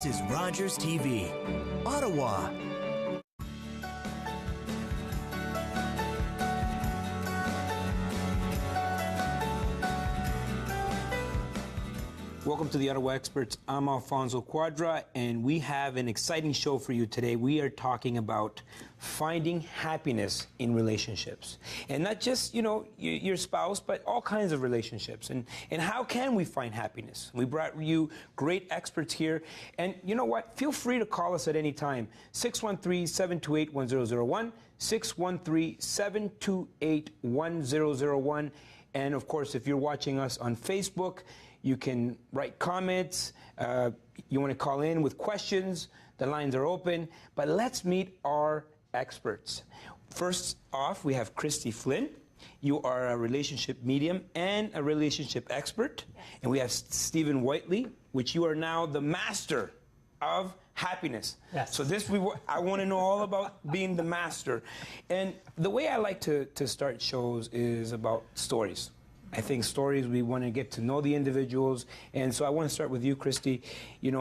This is Rogers TV, Ottawa. Welcome to the Ottawa Experts. I'm Alfonso Cuadra, and we have an exciting show for you today. We are talking about finding happiness in relationships. And not just, your spouse, but all kinds of relationships. And how can we find happiness? We brought you great experts here. And you know what? Feel free to call us at any time. 613-728-1001, 613-728-1001. And of course, if you're watching us on Facebook, you can write comments. You want to call in with questions. The lines are open. But let's meet our experts. First off, we have Christie Flynn. You are a relationship medium and a relationship expert. Yes. And we have Stephen Whiteley, which you are now the master of happiness. Yes. So I want to know all about being the master. And the way I like to start shows is about stories. I think stories, we want to get to know the individuals. And so I want to start with you, Christie.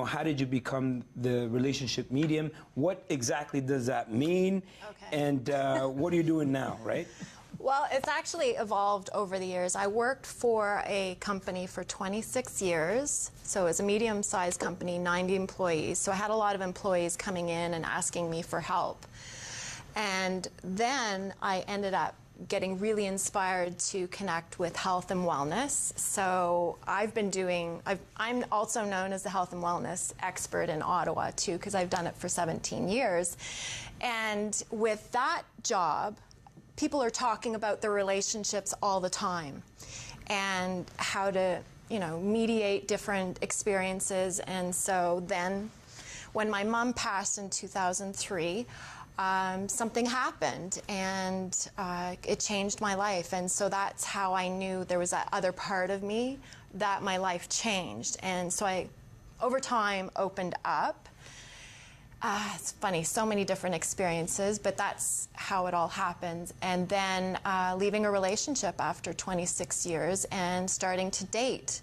How did you become the relationship medium? What exactly does that mean? Okay. And what are you doing now, right? Well, it's actually evolved over the years. I worked for a company for 26 years. So it was a medium-sized company, 90 employees. So I had a lot of employees coming in and asking me for help. And then I ended up getting really inspired to connect with health and wellness. So I'm also known as the health and wellness expert in Ottawa too, because I've done it for 17 years. And with that job, people are talking about their relationships all the time and how to, mediate different experiences. And so then when my mom passed in 2003, something happened, and it changed my life. And so that's how I knew there was that other part of me that my life changed. And so I, over time, opened up. It's funny, so many different experiences, but that's how it all happened. And then leaving a relationship after 26 years and starting to date.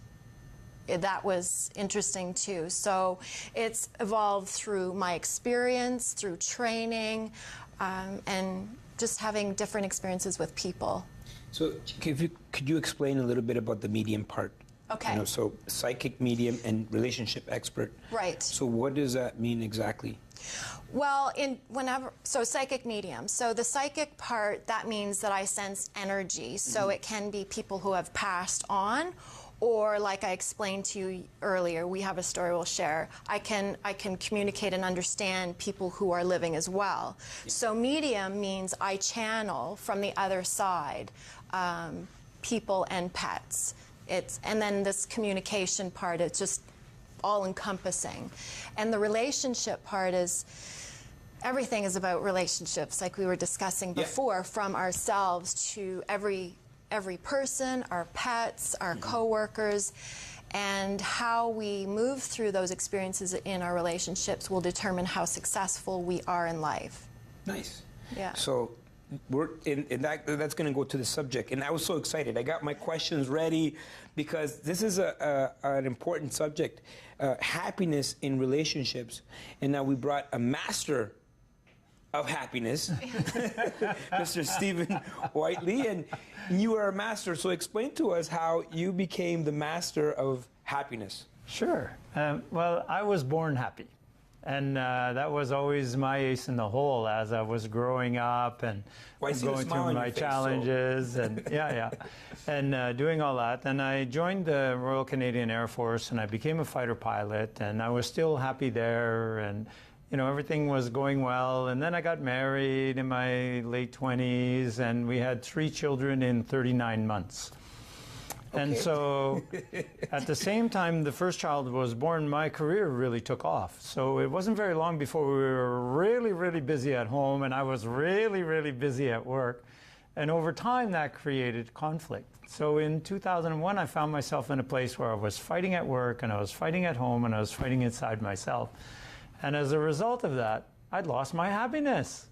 That was interesting too. So it's evolved through my experience, through training, and just having different experiences with people. So could you explain a little bit about the medium part? Okay. So psychic medium and relationship expert. Right. So what does that mean exactly? Well, psychic medium. So the psychic part, that means that I sense energy. So it can be people who have passed on, or like I explained to you earlier, we have a story we'll share. I can communicate and understand people who are living as well. Yeah. So medium means I channel from the other side, people and pets. And then this communication part, it's just all-encompassing. And the relationship part is, everything is about relationships, like we were discussing before, from ourselves to every person, our pets, our coworkers, and how we move through those experiences in our relationships will determine how successful we are in life. Nice. Yeah. So that's going to go to the subject, and I was so excited. I got my questions ready because this is an important subject, happiness in relationships. And now we brought a master of happiness, Mr. Stephen Whiteley, and you are a master. So explain to us how you became the master of happiness. Sure. Well, I was born happy, and that was always my ace in the hole as I was growing up and going through my challenges and and doing all that. And I joined the Royal Canadian Air Force, and I became a fighter pilot, and I was still happy there, and everything was going well. And then I got married in my late 20s, and we had 3 children in 39 months. Okay. And so at the same time the first child was born, my career really took off. So it wasn't very long before we were really, really busy at home, and I was really, really busy at work. And over time that created conflict. So in 2001, I found myself in a place where I was fighting at work, and I was fighting at home, and I was fighting inside myself. And as a result of that, I'd lost my happiness.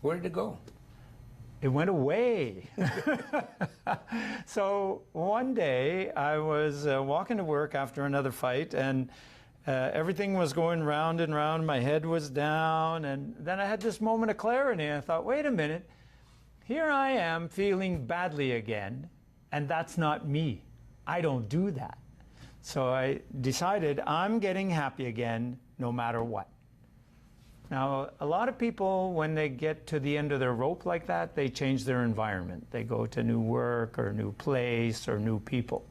Where did it go? It went away. So one day I was walking to work after another fight, and everything was going round and round. My head was down. And then I had this moment of clarity. I thought, wait a minute. Here I am feeling badly again. And that's not me. I don't do that. So I decided I'm getting happy again no matter what. Now, a lot of people, when they get to the end of their rope like that, they change their environment. They go to new work or new place or new people.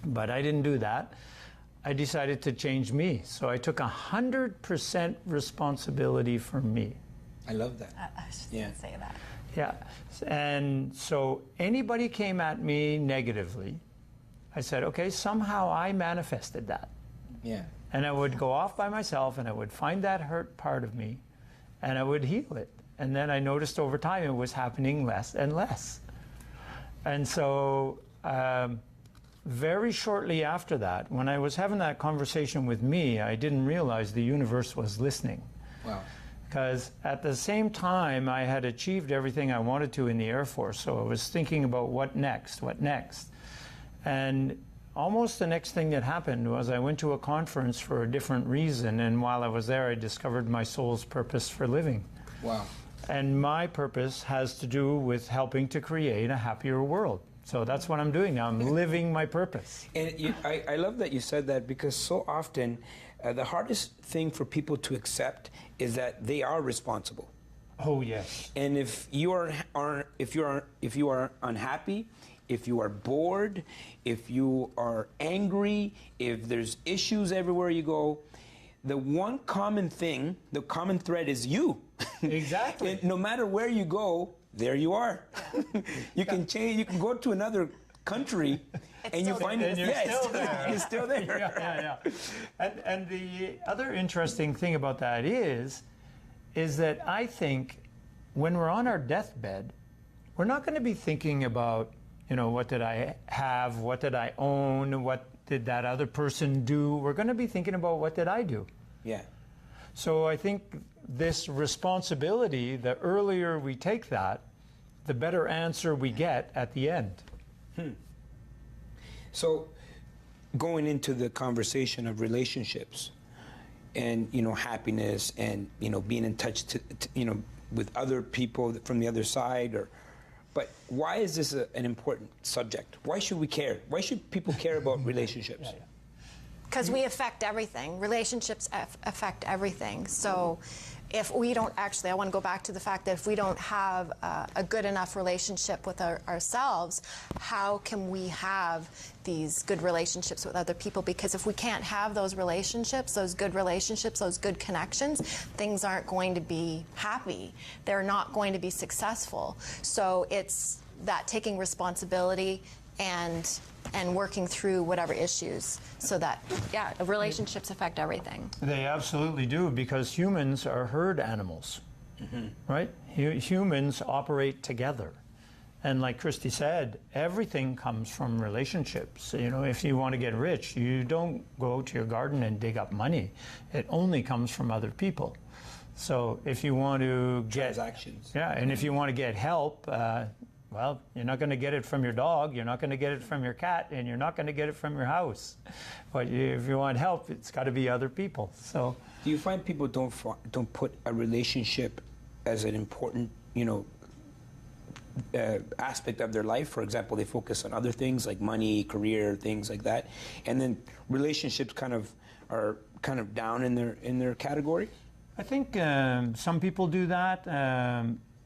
But I didn't do that. I decided to change me. So I took 100% responsibility for me. I love that. I was just going to say that. Yeah. And so anybody came at me negatively, I said, okay, somehow I manifested that. Yeah. And I would go off by myself and I would find that hurt part of me and I would heal it. And then I noticed over time it was happening less and less. And so very shortly after that, when I was having that conversation with me, I didn't realize the universe was listening. Wow. Because at the same time, I had achieved everything I wanted to in the Air Force. So I was thinking about what next, what next. And almost the next thing that happened was I went to a conference for a different reason, and while I was there, I discovered my soul's purpose for living. Wow. And my purpose has to do with helping to create a happier world. So that's what I'm doing now. I'm living my purpose. And I love that you said that, because so often the hardest thing for people to accept is that they are responsible. Oh yes. And if you are unhappy, if you are bored, if you are angry, if there's issues everywhere you go, the one common thing, the common thread is you. Exactly. And no matter where you go, there you are. You can change. You can go to another country, and you find it. You're still there. You're still there. Yeah. And the other interesting thing about that is that I think when we're on our deathbed, we're not going to be thinking about, you know, what did I have? What did I own? What did that other person do? We're going to be thinking about what did I do? Yeah. So I think this responsibility, the earlier we take that, the better answer we get at the end. So going into the conversation of relationships and, you know, happiness and, you know, being in touch you know, with other people from the other side, but why is this an important subject? Why should we care? Why should people care about relationships? Because we affect everything. Relationships affect everything. So if we don't actually, I want to go back to the fact that if we don't have a good enough relationship with ourselves, how can we have these good relationships with other people? Because if we can't have those relationships, those good connections, things aren't going to be happy. They're not going to be successful. So it's that taking responsibility and working through whatever issues, so that, yeah, relationships affect everything. They absolutely do, because humans are herd animals, right? Humans operate together. And like Christie said, everything comes from relationships. You know, if you want to get rich, you don't go to your garden and dig up money. It only comes from other people. So if you want to get... Transactions. Yeah, and if you want to get help, well, you're not going to get it from your dog, you're not going to get it from your cat, and you're not going to get it from your house. But if you want help, it's got to be other people. So, do you find people don't put a relationship as an important, you know, aspect of their life? For example, they focus on other things like money, career, things like that, and then relationships are kind of down in their category? I think some people do that.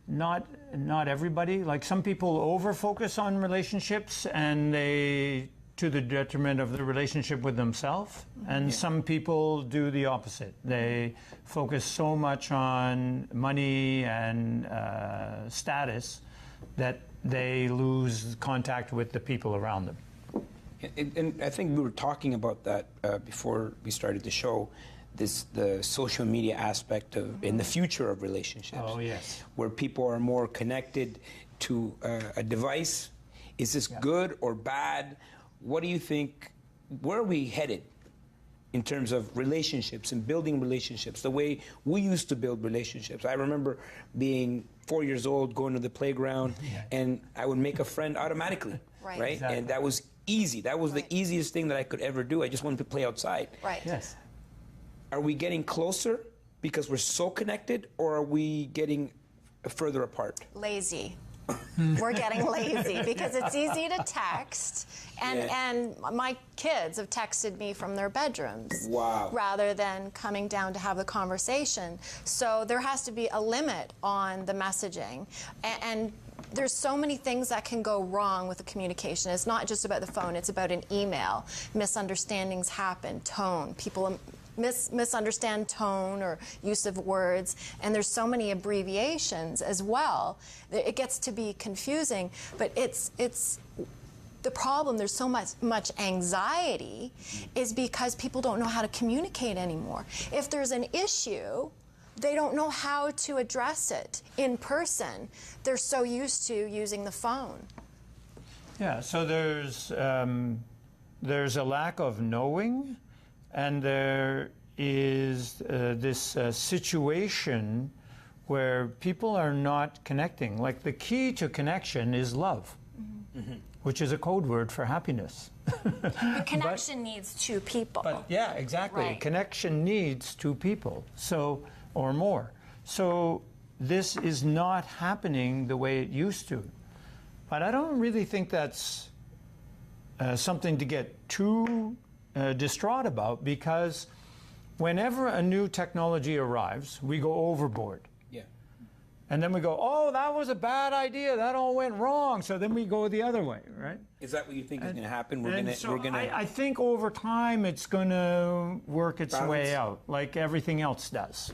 Not everybody. Like, some people over-focus on relationships, and they, to the detriment of the relationship with themselves. And some people do the opposite. They focus so much on money and status that they lose contact with the people around them. And I think we were talking about that before we started the show. The social media aspect of in the future of relationships. Oh yes. Where people are more connected to a device. Is this good or bad? What do you think? Where are we headed in terms of relationships and building relationships? The way we used to build relationships. I remember being 4 years old, going to the playground, and I would make a friend automatically. Right. Exactly. And that was easy. That was the easiest thing that I could ever do. I just wanted to play outside. Right. Yes. Are we getting closer because we're so connected, or are we getting further apart? Lazy. We're getting lazy because it's easy to text, and my kids have texted me from their bedrooms. Wow. Rather than coming down to have the conversation. So there has to be a limit on the messaging, and there's so many things that can go wrong with the communication. It's not just about the phone, it's about an email. Misunderstandings happen, tone. People misunderstand tone or use of words, and there's so many abbreviations as well. It gets to be confusing, but it's the problem. There's so much anxiety is because people don't know how to communicate anymore. If there's an issue, they don't know how to address it in person. They're so used to using the phone. Yeah, so there's a lack of knowing, and there is this situation where people are not connecting. Like, the key to connection is love, which is a code word for happiness. But connection needs two people. But yeah, exactly. Right. Connection needs two people, so, or more. So this is not happening the way it used to. But I don't really think that's something to get too distraught about, because whenever a new technology arrives, we go overboard. Yeah. And then we go, oh, that was a bad idea. That all went wrong. So then we go the other way, right? Is that what you think is going to happen? I think over time it's going to work its way out, like everything else does.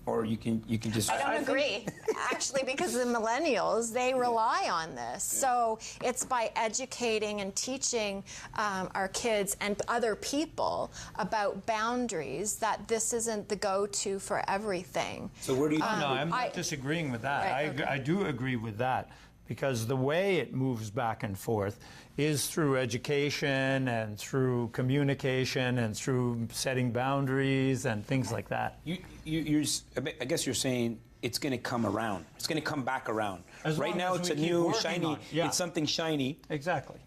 Or you can just. I don't agree, actually, because the millennials, they rely on this. So it's by educating and teaching our kids and other people about boundaries that this isn't the go-to for everything. So where do you? No, I'm not disagreeing with that. Right, okay. I do agree with that, because the way it moves back and forth is through education and through communication and through setting boundaries and things like that. I guess you're saying it's going to come around. It's going to come back around. Right now, it's a new shiny. It's something shiny. Exactly.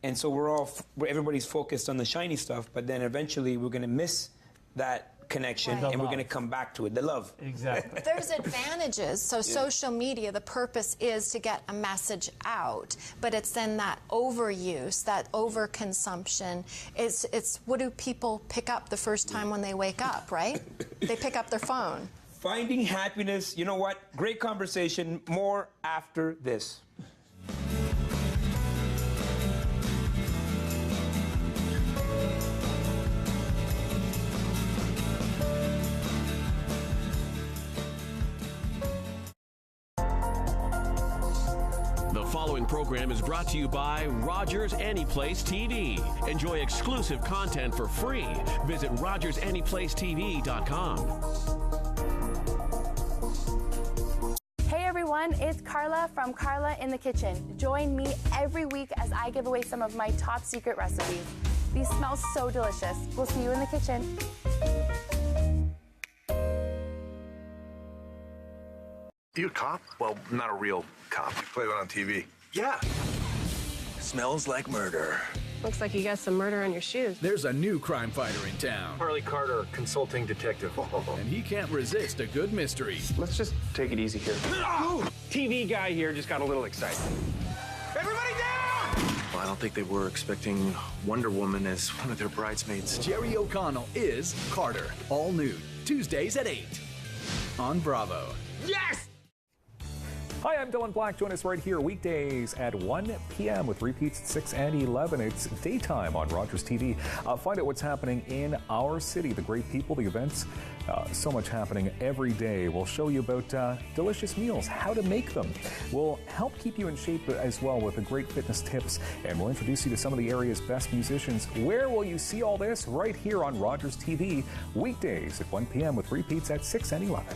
And so everybody's focused on the shiny stuff, but then eventually we're going to miss that connection, Right. and we're going to come back to it, the love. Exactly. There's advantages. So social media, the purpose is to get a message out, but it's then that overuse, that overconsumption. It's what do people pick up the first time when they wake up, right? They pick up their phone. Finding happiness. You know what? Great conversation. More after this. The following program is brought to you by Rogers Anyplace TV. Enjoy exclusive content for free. Visit RogersAnyplaceTV.com. Hey everyone, it's Carla from Carla in the Kitchen. Join me every week as I give away some of my top secret recipes. These smell so delicious. We'll see you in the kitchen. You a cop? Well, not a real cop. You play one on TV. Yeah. Smells like murder. Looks like you got some murder on your shoes. There's a new crime fighter in town, Harley Carter, consulting detective. and he can't resist a good mystery. Let's just take it easy here. TV guy here just got a little excited. Everybody down! Well, I don't think they were expecting Wonder Woman as one of their bridesmaids. Jerry O'Connell is Carter. All new, Tuesdays at 8 on Bravo. Yes! Hi, I'm Dylan Black. Join us right here weekdays at 1 p.m. with repeats at 6 and 11. It's daytime on Rogers TV. Find out what's happening in our city, the great people, the events. So much happening every day. We'll show you about delicious meals, how to make them. We'll help keep you in shape as well with the great fitness tips, and we'll introduce you to some of the area's best musicians. Where will you see all this? Right here on Rogers TV, weekdays at 1 p.m. with repeats at 6 and 11.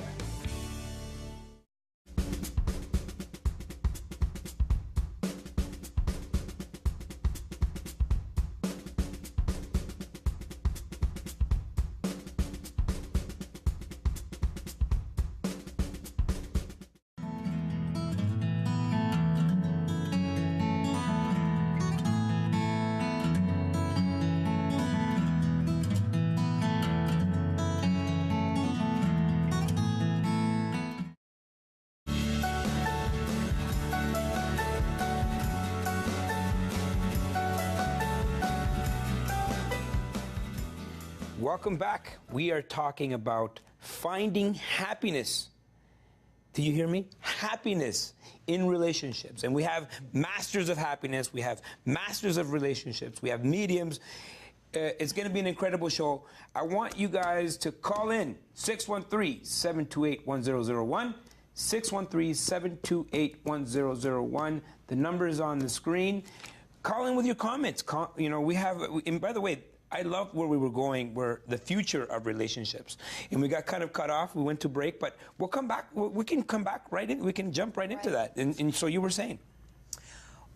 Welcome back. We are talking about finding happiness. Do you hear me? Happiness in relationships. And we have masters of happiness. We have masters of relationships. We have mediums. It's going to be an incredible show. I want you guys to call in 613-728-1001. 613-728-1001. The number is on the screen. Call in with your comments. And by the way, I love where we were going, where the future of relationships. And we got kind of cut off. We went to break, but we'll come back. We can come back right in. We can jump right into that. And so you were saying?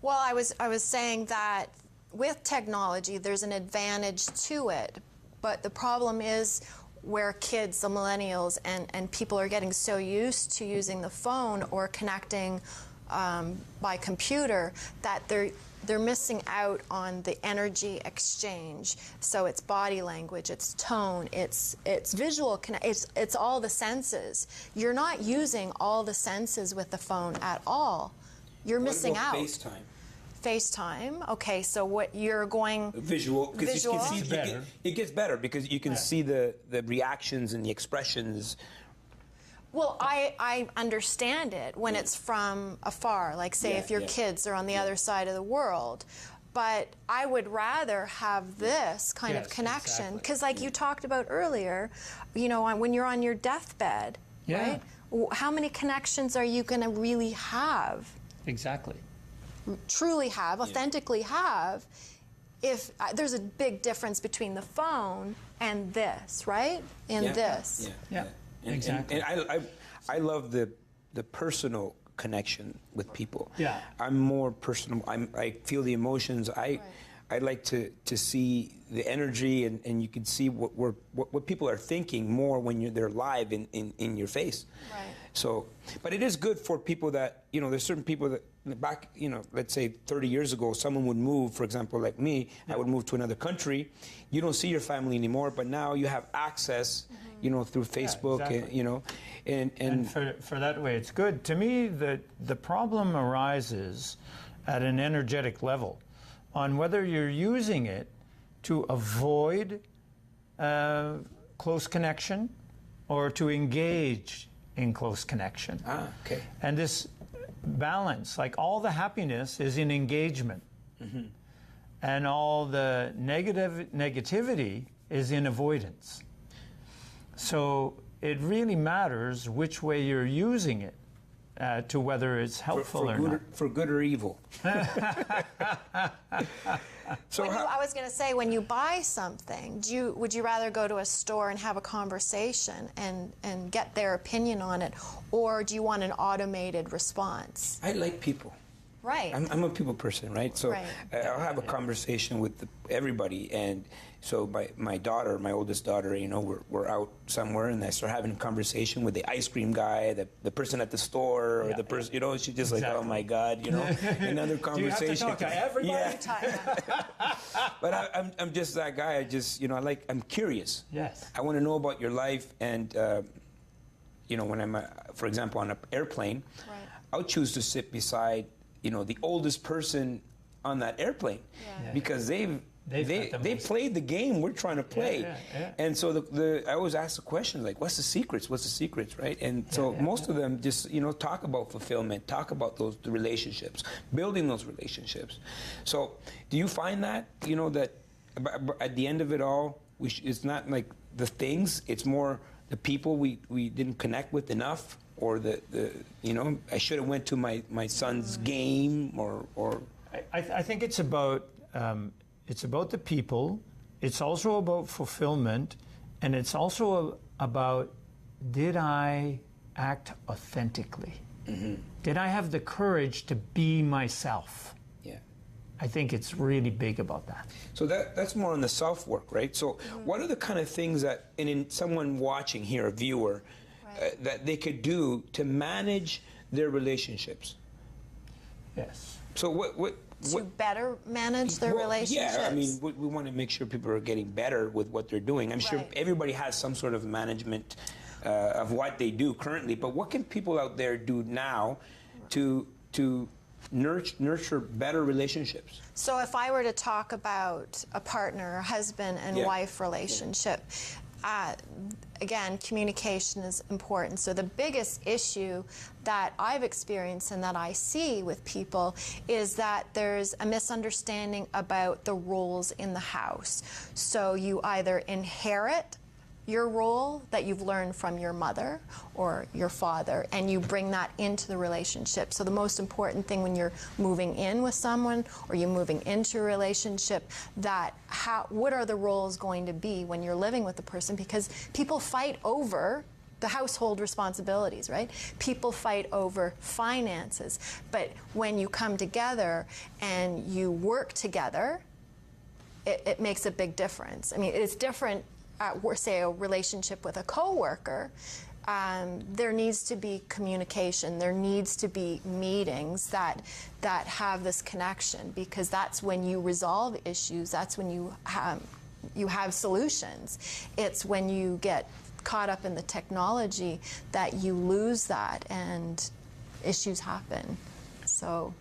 Well, I was saying that with technology, there's an advantage to it. But the problem is where kids, the millennials, and people are getting so used to using the phone or connecting by computer that they're missing out on the energy exchange. So it's body language, it's tone, it's visual, it's all the senses. You're not using all the senses with the phone at all. You're missing out. FaceTime? FaceTime. Okay, so what you're going visual, because you can see better. It gets better because you can see the reactions and the expressions. Well, I understand it when it's from afar, like say if your kids are on the other side of the world. But I would rather have this kind of connection because like you talked about earlier, you know, when you're on your deathbed, right? How many connections are you going to really have? Exactly. Truly have, authentically have, if there's a big difference between the phone and this, right? And this. Yeah. Exactly. And I love the personal connection with people. Yeah. I'm more personal. I feel the emotions. I like to see the energy, and you can see what people are thinking more when they're live in your face. Right. So, but it is good for people that, you know, there's certain people that back, you know, let's say 30 years ago, someone would move, for example, like me, I would move to another country. You don't see your family anymore, but now you have access, you know, through Facebook, and, you know, and for that way, it's good. To me, the problem arises at an energetic level on whether you're using it to avoid close connection or to engage in close connection. Okay. And this balance, like all the happiness is in engagement, and all the negativity is in avoidance. So it really matters which way you're using it to whether it's helpful or not. For good or evil. So I was going to say, when you buy something, would you rather go to a store and have a conversation and get their opinion on it, or do you want an automated response? I like people. Right. I'm a people person, right? So I'll have a conversation with everybody, and so my daughter, my oldest daughter, you know, we're out somewhere, and I start having a conversation with the ice cream guy, the person at the store, or the person, you know, she's just like, oh my God, you know, another conversation. Do you have to talk to everybody? But I'm just that guy. I just, you know, I'm curious. Yes. I want to know about your life, and you know, when I'm, for example, on an airplane, I'll choose to sit beside, you know, the oldest person on that airplane, because they played the game we're trying to play. And so I always ask the question, like, what's the secrets? What's the secrets, right? And so most of them just, you know, talk about fulfillment, talk about the relationships, building those relationships. So do you find that, you know, that at the end of it all, it's not like the things, it's more the people we didn't connect with enough? Or you know, I should have went to my son's game, or I think it's about the people. It's also about fulfillment, and it's also about, did I act authentically? Did I have the courage to be myself? Yeah. I think it's really big about that. So that's more on the self-work, right? So what are the kind of things that, in someone watching here, a viewer, that they could do to manage their relationships? Yes. So what to better manage their relationships? Yeah, I mean, we want to make sure people are getting better with what they're doing. I'm sure everybody has some sort of management of what they do currently, but what can people out there do now to nurture better relationships? So if I were to talk about a partner, a husband and wife relationship, again, communication is important. So the biggest issue that I've experienced and that I see with people is that there's a misunderstanding about the roles in the house. So you either inherit your role that you've learned from your mother or your father, and you bring that into the relationship. So the most important thing when you're moving in with someone or you're moving into a relationship, what are the roles going to be when you're living with the person? Because people fight over the household responsibilities, right? People fight over finances. But when you come together and you work together, it makes a big difference. I mean, it's different say a relationship with a coworker. There needs to be communication. There needs to be meetings that have this connection, because that's when you resolve issues. That's when you have solutions. It's when you get caught up in the technology that you lose that and issues happen. So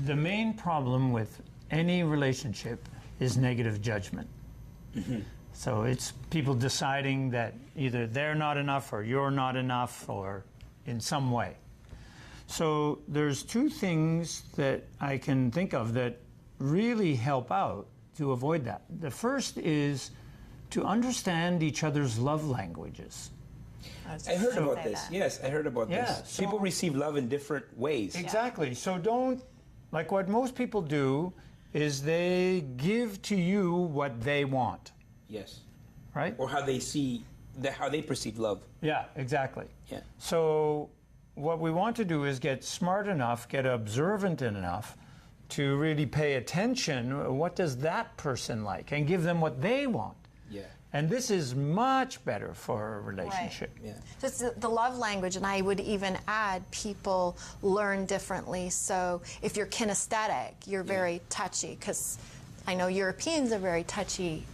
the main problem with any relationship is negative judgment. Mm-hmm. So it's people deciding that either they're not enough or you're not enough, or in some way. So there's two things that I can think of that really help out to avoid that. The first is to understand each other's love languages. I heard about this. Yes, I heard about this. So people receive love in different ways. Exactly. So don't, like what most people do is they give to you what they want. Yes. Right? Or how they see, how they perceive love. Yeah, exactly. Yeah. So what we want to do is get smart enough, get observant enough to really pay attention. What does that person like? And give them what they want. Yeah. And this is much better for a relationship. Right. Yeah. So it's the love language, and I would even add people learn differently. So if you're kinesthetic, you're very touchy, because I know Europeans are very touchy.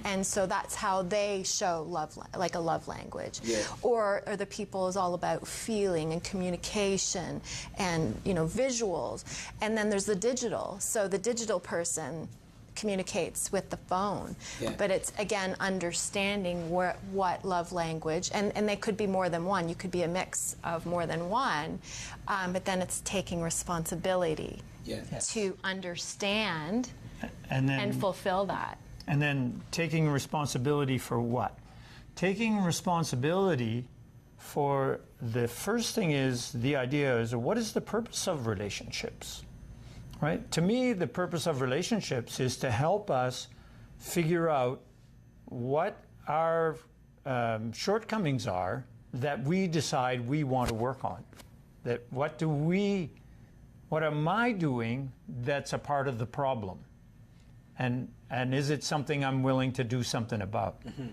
And so that's how they show love, like a love language. Yeah. Or the people is all about feeling and communication and, visuals. And then there's the digital. So the digital person communicates with the phone. Yeah. But it's, again, understanding what love language, and they could be more than one. You could be a mix of more than one. But then it's taking responsibility to understand and fulfill that. And then taking responsibility for what? Taking responsibility for the first thing is the idea is, what is the purpose of relationships? Right? To me, the purpose of relationships is to help us figure out what our shortcomings are that we decide we want to work on. That what am I doing that's a part of the problem? And is it something I'm willing to do something about? Mm-hmm.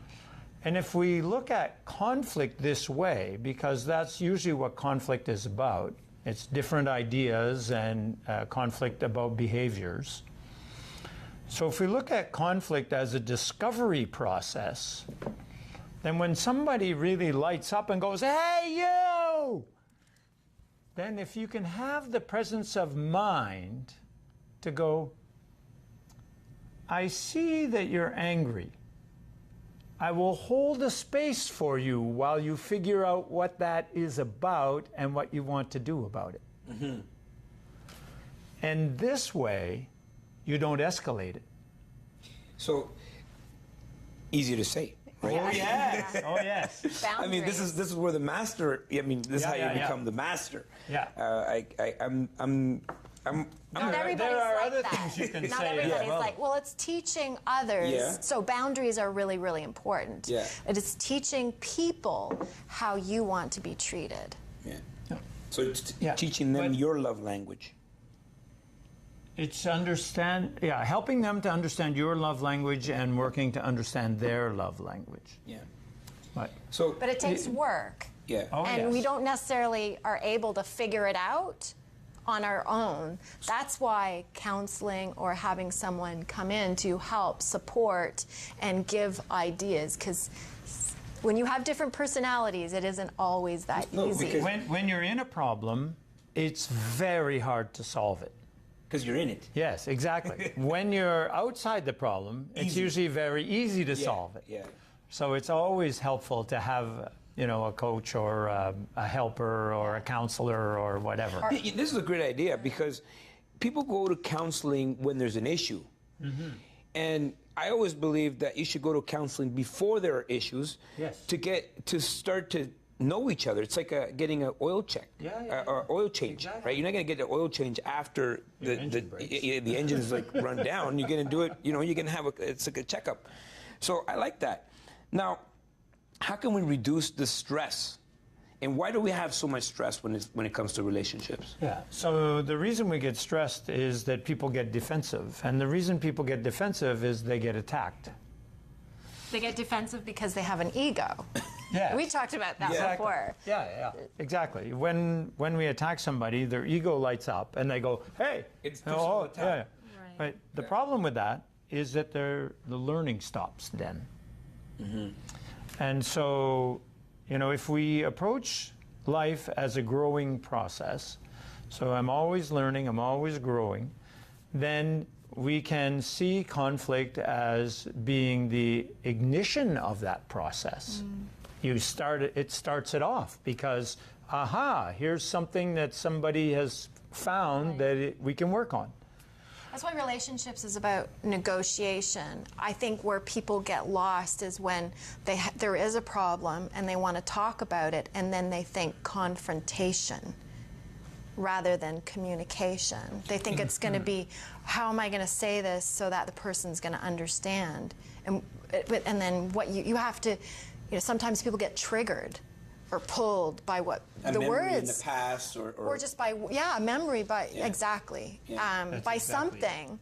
And if we look at conflict this way, because that's usually what conflict is about, it's different ideas and conflict about behaviors. So if we look at conflict as a discovery process, then when somebody really lights up and goes, "Hey, you!" then if you can have the presence of mind to go, "I see that you're angry. I will hold a space for you while you figure out what that is about and what you want to do about it." Mm-hmm. And this way, you don't escalate it. So, easy to say, right? Oh, yes. Oh, yes. Boundaries. I mean, this is where the master, this is how you become the master. Yeah. Not everybody's there are like other that. things you can Not say. everybody's like, well, it's teaching others. Yeah. So boundaries are really, really important. Yeah. It is teaching people how you want to be treated. Yeah. So it's teaching them your love language. It's helping them to understand your love language and working to understand their love language. Yeah. But it takes work. Yeah. Oh, and we don't necessarily are able to figure it out on our own. That's why counseling or having someone come in to help support and give ideas, because when you have different personalities, it isn't always that easy. When you're in a problem, It's very hard to solve it. Because you're in it. Yes, exactly. When you're outside the problem, it's usually very easy to solve it. Yeah. So it's always helpful to have, you know, a coach or a helper or a counselor or whatever. This is a great idea because people go to counseling when there's an issue. Mm-hmm. And I always believe that you should go to counseling before there are issues to start to know each other. It's like getting an oil check or oil change, right? You're not going to get an oil change after the engine's like run down. You're going to do it, you know, you're going to have it's like a checkup. So I like that. Now, how can we reduce the stress? And why do we have so much stress when it comes to relationships? Yeah, so the reason we get stressed is that people get defensive. And the reason people get defensive is they get attacked. They get defensive because they have an ego. Yeah. We talked about that before. Yeah, exactly. When we attack somebody, their ego lights up and they go, hey. It's personal attack. Yeah. Right. The problem with that is that the learning stops then. Mm-hmm. And so, you know, if we approach life as a growing process, so I'm always learning, I'm always growing, then we can see conflict as being the ignition of that process. It starts it off because, here's something that somebody has found that we can work on. That's why relationships is about negotiation. I think where people get lost is when there is a problem and they want to talk about it and then they think confrontation rather than communication. They think it's going to be, how am I going to say this so that the person's going to understand? And then what you have to, you know, sometimes people get triggered or pulled by what the words in the past or just by a memory by by something.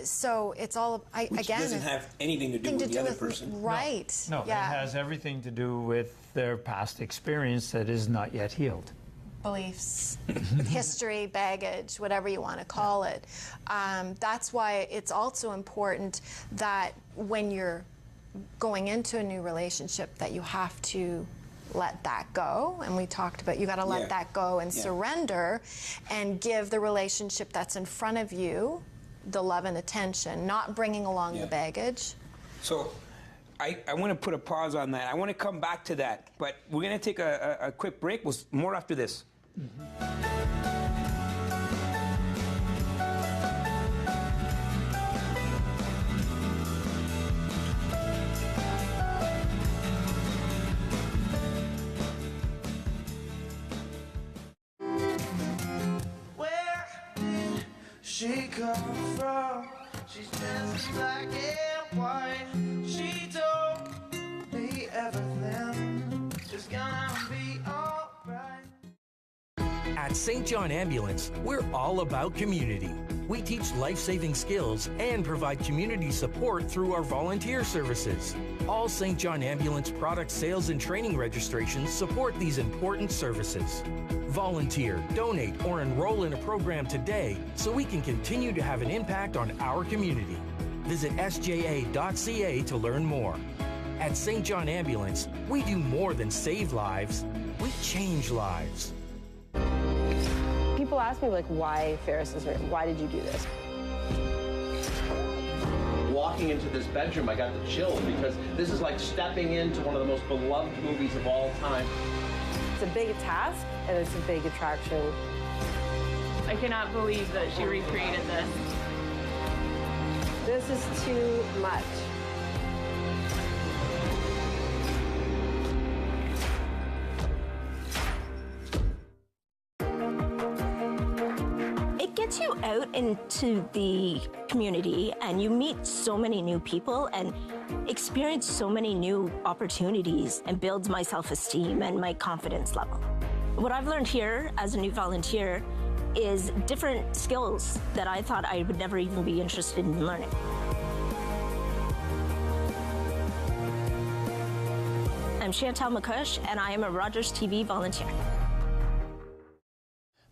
So it's all which doesn't have anything to do with the other person. Right. No, it has everything to do with their past experience that is not yet healed. Beliefs, history, baggage, whatever you want to call it. That's why it's also important that when you're going into a new relationship that you have to let that go. And we talked about you got to let that go and surrender and give the relationship that's in front of you the love and attention, not bringing along the baggage. So I want to put a pause on that. I want to come back to that, but we're going to take a quick break. We'll more after this. Where did she come from? She's dressed black and white. She told me everything is gonna be alright. At St. John Ambulance, we're all about community. We teach life-saving skills and provide community support through our volunteer services. All St. John Ambulance product sales and training registrations support these important services. Volunteer, donate, or enroll in a program today so we can continue to have an impact on our community. Visit sja.ca to learn more. At St. John Ambulance, we do more than save lives, we change lives. People ask me, like, why Ferris is written? Why did you do this? Walking into this bedroom, I got the chills because this is like stepping into one of the most beloved movies of all time. It's a big task, and it's a big attraction. I cannot believe that she recreated this. This is too much. It gets you out into the community and you meet so many new people and experience so many new opportunities and builds my self-esteem and my confidence level. What I've learned here as a new volunteer is different skills that I thought I would never even be interested in learning. I'm Chantal McCush, and I am a Rogers TV volunteer.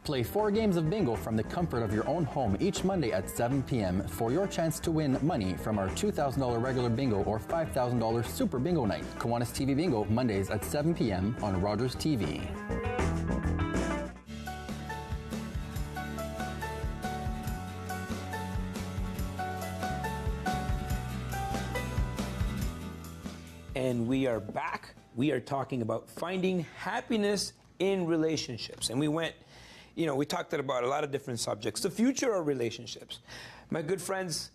Play 4 games of bingo from the comfort of your own home each Monday at 7 p.m. for your chance to win money from our $2,000 regular bingo or $5,000 super bingo night. Kiwanis TV Bingo, Mondays at 7 p.m. on Rogers TV. and we are back. We are talking about finding happiness in relationships. And we went, we talked about a lot of different subjects. The future of relationships. My good friends,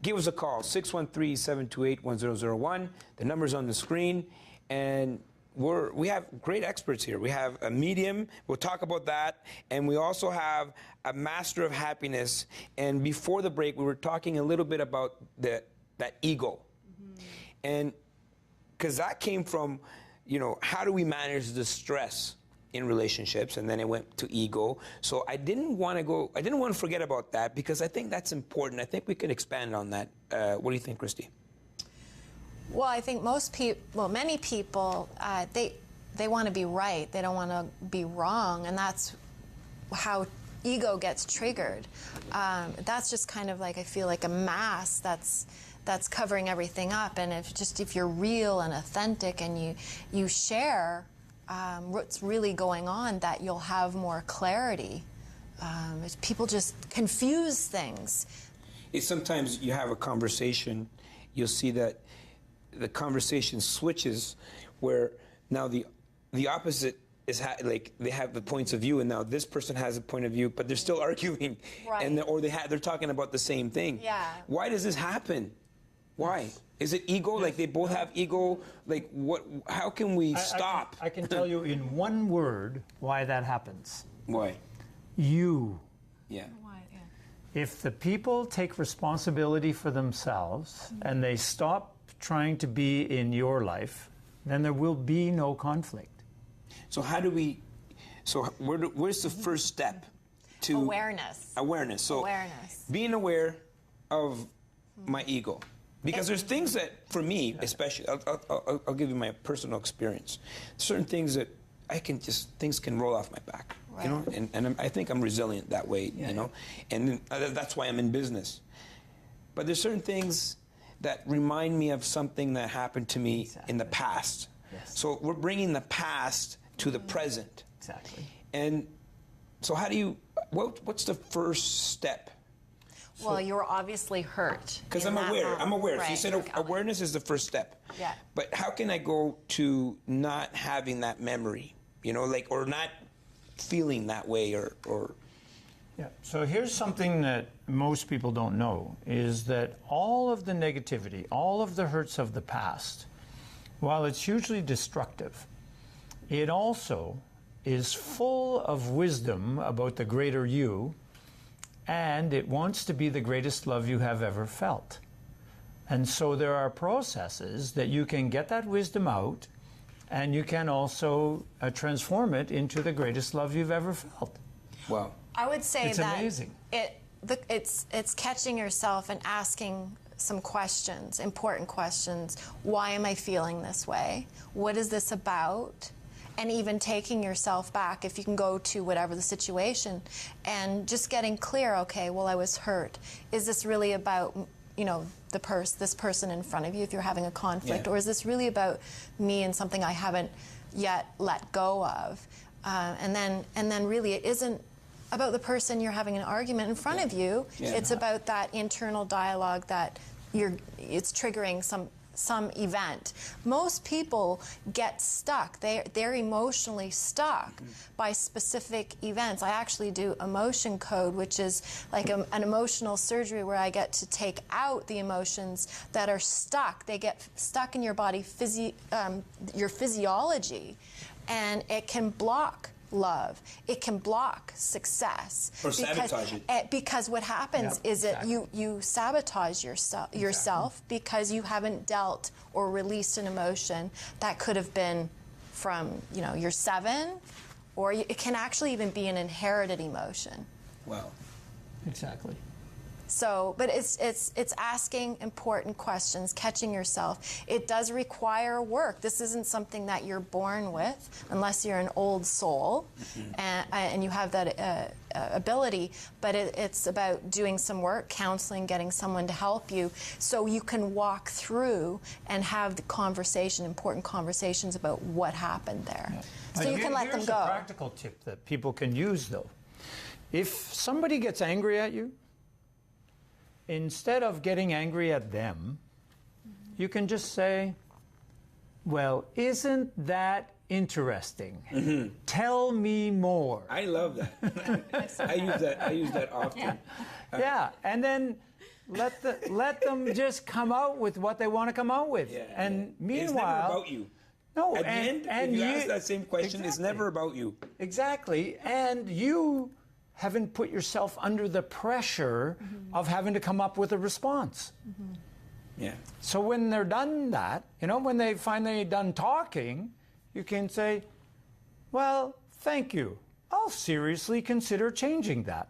give us a call, 613-728-1001. The number's on the screen. And we have great experts here. We have a medium, we'll talk about that, and we also have a master of happiness. And before the break, we were talking a little bit about that ego. And because that came from, how do we manage the stress in relationships, and then it went to ego. So I didn't want to forget about that, because I think that's important. I think we could expand on that. What do you think, Christie? Well, I think many people, they want to be right. They don't want to be wrong, and that's how ego gets triggered. That's just kind of like, I feel like a mask that's covering everything up. And if you're real and authentic and you share what's really going on, that you'll have more clarity. People just confuse things. Sometimes you have a conversation, you'll see that the conversation switches, where now the opposite is they have the points of view, and now this person has a point of view, but they're still arguing, right. and they're talking about the same thing. Yeah. Why does this happen? Why? Is it ego? Like they both have ego? Like what? How can we stop? I can tell you in one word why that happens. Why? You. Yeah. Why? Yeah. If the people take responsibility for themselves and they stop trying to be in your life, then there will be no conflict. So how do we? So where's the first step to awareness? Awareness. So awareness. Being aware of my ego. Because there's things that, for me, especially, I'll give you my personal experience. Certain things that things can roll off my back, right. And I think I'm resilient that way, and that's why I'm in business. But there's certain things that remind me of something that happened to me in the past. Yes. So we're bringing the past to the present. Exactly. And so what's the first step? Well, you're obviously hurt. Because I'm aware. I'm aware. Right. So you said awareness is the first step. Yeah. But how can I go to not having that memory, or not feeling that way, or? Yeah. So here's something that most people don't know, is that all of the negativity, all of the hurts of the past, while it's hugely destructive, it also is full of wisdom about the greater you, and it wants to be the greatest love you have ever felt. And so there are processes that you can get that wisdom out, and you can also transform it into the greatest love you've ever felt. Wow. I would say it's that amazing. It's catching yourself and asking some questions, important questions. Why am I feeling this way? What is this about? And even taking yourself back, if you can go to whatever the situation, and just getting clear, okay, well, I was hurt. Is this really about, this person in front of you, if you're having a conflict, or is this really about me and something I haven't yet let go of? And then really it isn't about the person you're having an argument in front of you. Yeah. It's about that internal dialogue that it's triggering some event. Most people get stuck. They're emotionally stuck by specific events. I actually do emotion code, which is like an emotional surgery where I get to take out the emotions that are stuck. They get stuck in your body, your physiology, and it can block love. It can block success. Or sabotage it. Because what happens is you sabotage yourself because you haven't dealt or released an emotion that could have been from you're 7, or it can actually even be an inherited emotion. Wow. Exactly. So, but it's asking important questions, catching yourself. It does require work. This isn't something that you're born with, unless you're an old soul, and you have that ability. But it's about doing some work, counseling, getting someone to help you, so you can walk through and have the important conversations about what happened there. Yeah. So you can let them go. Here's a practical tip that people can use, though. If somebody gets angry at you, instead of getting angry at them, you can just say, Well, isn't that interesting? Tell me more. I love that. I use that often. Yeah, and then let them just come out with what they want to come out with. And meanwhile, it's never about you. No, at the end, if you ask that same question, it's never about you. Exactly, and you haven't put yourself under the pressure of having to come up with a response. Yeah. So when they're done that, when they finally done talking, you can say, well, thank you. I'll seriously consider changing that.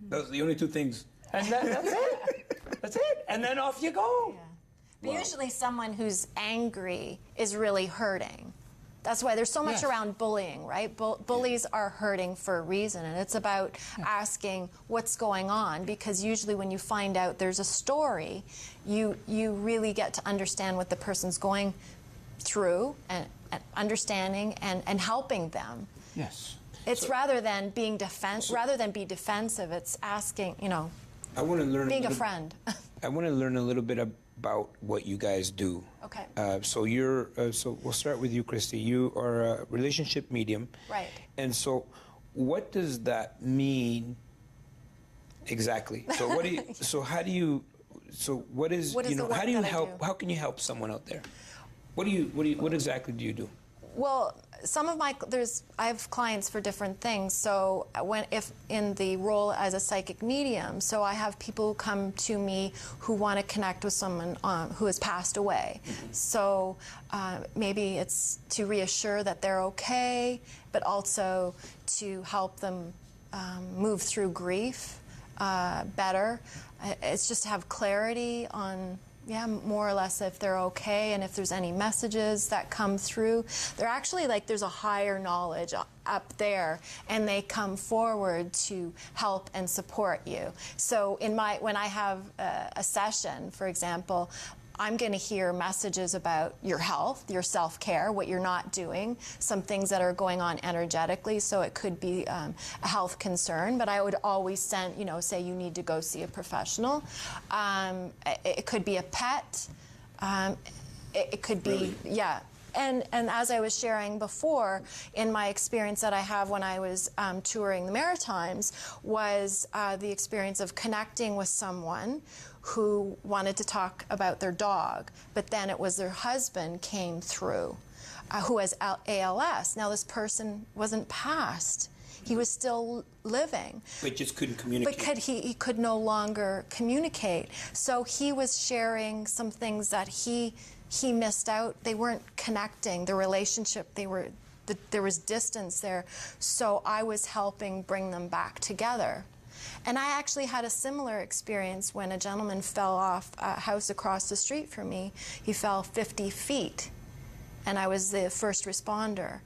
Those are the only two things. And that's it. That's it. And then off you go. Yeah. But usually someone who's angry is really hurting. That's why there's so much around bullying, right? Bullies are hurting for a reason, and it's about asking what's going on, because usually when you find out there's a story, you really get to understand what the person's going through and understanding and helping them. Yes. It's rather than being be defensive, it's asking, I want to learn being a friend. I want to learn a little bit about what you guys do. Okay. So we'll start with you, Christie. You are a relationship medium. Right. And so what does that mean exactly? So what do you, how do you, how do you help, how can you help someone out there? What exactly do you do? Well, I have clients for different things. So if in the role as a psychic medium, so I have people who come to me who want to connect with someone who has passed away. So maybe it's to reassure that they're okay, but also to help them move through grief better. It's just to have clarity on more or less if they're okay, and if there's any messages that come through. They're actually there's a higher knowledge up there, and they come forward to help and support you. So when I have a session, for example, I'm going to hear messages about your health, your self-care, what you're not doing, some things that are going on energetically. So it could be a health concern, but I would always send, say you need to go see a professional. It could be a pet. It could be, And as I was sharing before, in my experience that I have when I was touring the Maritimes, was the experience of connecting with someone who wanted to talk about their dog, but then it was their husband came through who has ALS. Now this person wasn't passed. He was still living. But just couldn't communicate. But he could no longer communicate. So he was sharing some things that he missed out. They weren't connecting. The relationship, there was distance there. So I was helping bring them back together. And I actually had a similar experience when a gentleman fell off a house across the street from me. He fell 50 feet, and I was the first responder.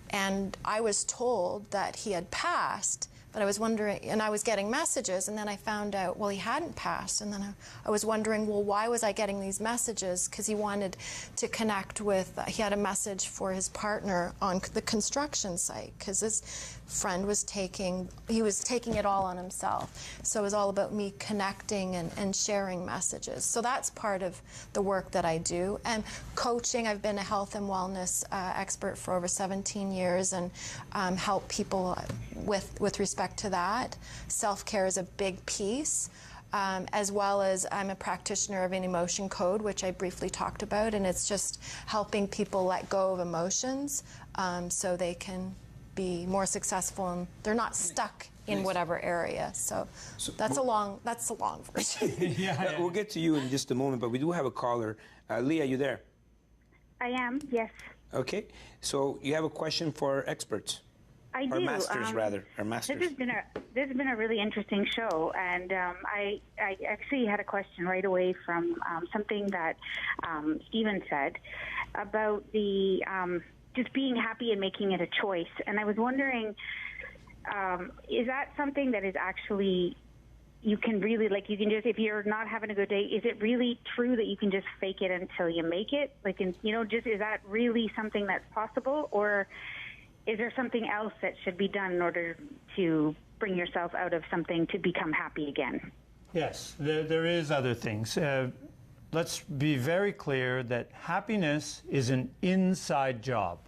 And I was told that he had passed, but I was wondering, and I was getting messages, and then I found out, well, he hadn't passed. And then I was wondering, well, why was I getting these messages? Because he wanted to connect with, he had a message for his partner on the construction site, because his friend was taking it all on himself. So it was all about me connecting and sharing messages. So that's part of the work that I do. And coaching, I've been a health and wellness expert for over 17 years and help people with respect to that. Self-care is a big piece. As well as I'm a practitioner of an emotion code, which I briefly talked about, and it's just helping people let go of emotions so they can be more successful and they're not stuck in whatever area. So that's a long version. We'll get to you in just a moment, but we do have a caller. Leah, you there? I am, yes. Okay, so you have a question for our experts. I do. Our masters, rather. Our masters. This has been a really interesting show, and I actually had a question right away from something that Stephen said about the just being happy and making it a choice. And I was wondering, is that something that is actually you can really, you can just, if you're not having a good day, is it really true that you can just fake it until you make it? Is that really something that's possible, or is there something else that should be done in order to bring yourself out of something to become happy again? Yes, there is other things. let's be very clear that happiness is an inside job.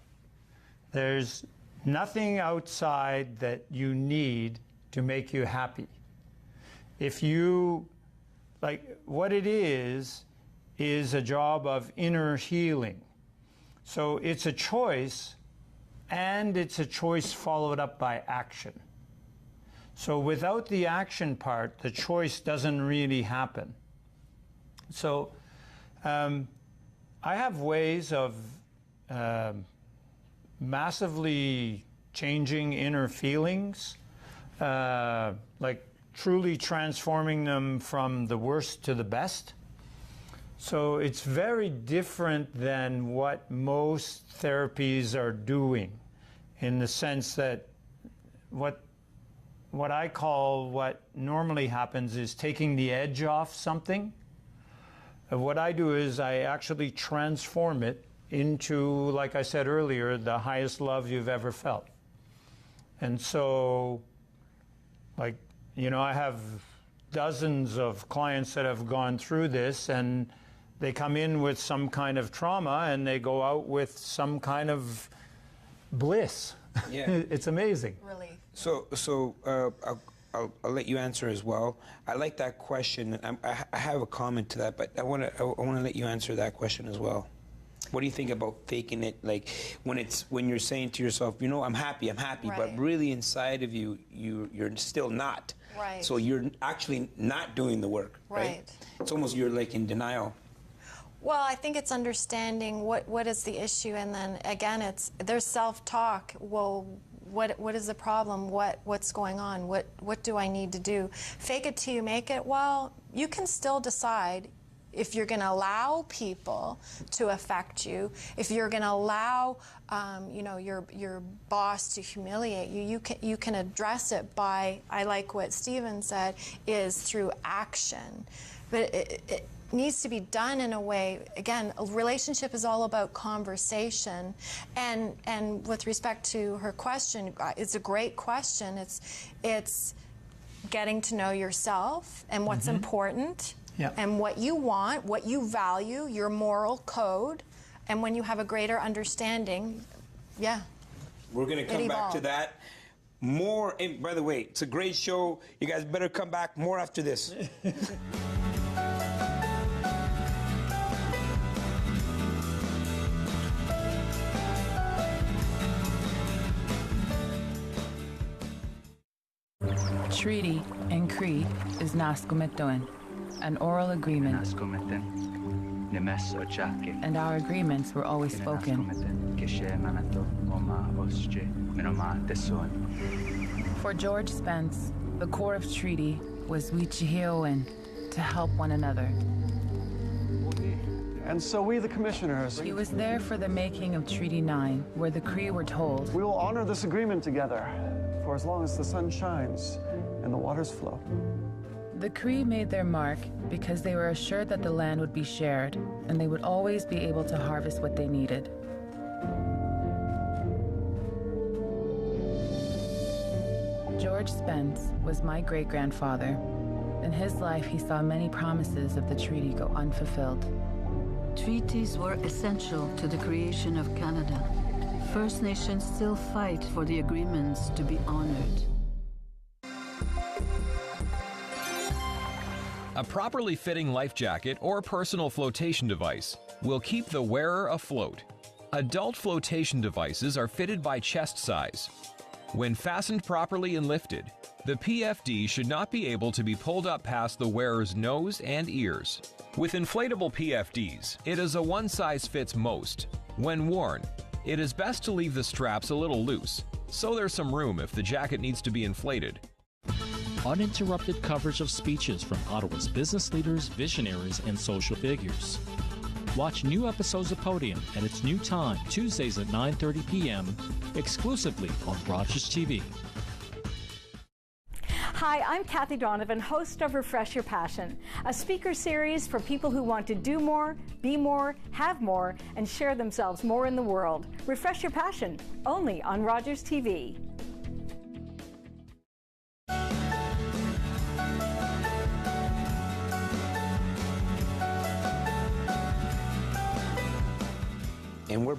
There's nothing outside that you need to make you happy. If you, like, what it is a job of inner healing. So it's a choice, and it's a choice followed up by action. So without the action part, the choice doesn't really happen. So I have ways of massively changing inner feelings, like truly transforming them from the worst to the best. So it's very different than what most therapies are doing, in the sense that what I call, what normally happens is taking the edge off something. And what I do is I actually transform it into, like I said earlier, the highest love you've ever felt. And so, like, you know, I have dozens of clients that have gone through this, and they come in with some kind of trauma and they go out with some kind of bliss. Yeah. It's amazing. Really. So I'll let you answer as well. I like that question. I have a comment to that, but I want to let you answer that question as well. What do you think about faking it? Like when you're saying to yourself, you know, I'm happy, right, but really inside of you, you're still not. Right. So you're actually not doing the work. Right. It's almost you're like in denial. Well, I think it's understanding what is the issue, and then again, there's self-talk. Well, what is the problem? What's going on? What do I need to do? Fake it till you make it. Well, you can still decide if you're going to allow people to affect you, if you're going to allow you know, your boss to humiliate you. You can address it by, I like what Stephen said, is through action. But it needs to be done in a way, again, a relationship is all about conversation. And with respect to her question, it's a great question. It's getting to know yourself and what's important. Yep. And what you want, what you value, your moral code, and when you have a greater understanding, yeah. We're going to come back to that more. And by the way, it's a great show. You guys better come back more after this. Treaty in Cree is Nascomitoin, an oral agreement. And our agreements were always spoken. For George Spence, the core of treaty was Wichihioin, to help one another. And so we, the commissioners... He was there for the making of Treaty 9, where the Cree were told... We will honor this agreement together, for as long as the sun shines and the waters flow. The Cree made their mark because they were assured that the land would be shared, and they would always be able to harvest what they needed. George Spence was my great-grandfather. In his life, he saw many promises of the treaty go unfulfilled. Treaties were essential to the creation of Canada. First Nations still fight for the agreements to be honored. A properly fitting life jacket or personal flotation device will keep the wearer afloat. Adult flotation devices are fitted by chest size. When fastened properly and lifted, the PFD should not be able to be pulled up past the wearer's nose and ears. With inflatable PFDs, it is a one-size-fits-most. When worn, it is best to leave the straps a little loose, so there's some room if the jacket needs to be inflated. Uninterrupted coverage of speeches from Ottawa's business leaders, visionaries, and social figures. Watch new episodes of Podium at its new time, Tuesdays at 9:30 p.m., exclusively on Rogers TV. Hi, I'm Kathy Donovan, host of Refresh Your Passion, a speaker series for people who want to do more, be more, have more, and share themselves more in the world. Refresh Your Passion, only on Rogers TV.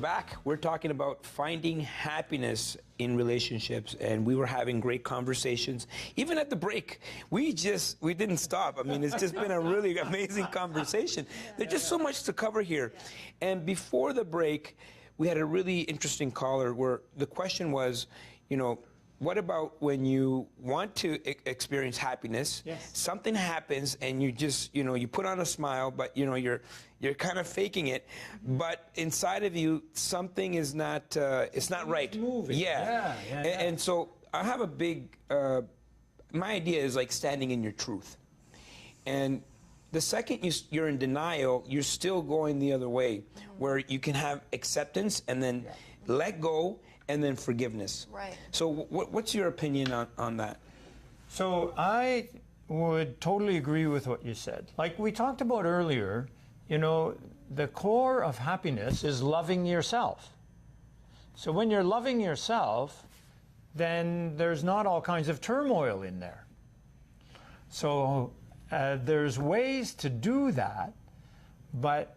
back. We're talking about finding happiness in relationships, and we were having great conversations. Even at the break, we didn't stop. I mean, it's just been a really amazing conversation. There's just so much to cover here. And before the break, we had a really interesting caller where the question was, you know, what about when you want to experience happiness, something happens and you just, you know, you put on a smile, but, you know, you're kind of faking it, but inside of you, something is not, it's not right. Moving. Yeah. And so I have a big, my idea is like standing in your truth. And the second you're in denial, you're still going the other way, where you can have acceptance and then let go, and then forgiveness. Right. So what's your opinion on that? So I would totally agree with what you said. Like we talked about earlier, you know, the core of happiness is loving yourself. So when you're loving yourself, then there's not all kinds of turmoil in there. So there's ways to do that, but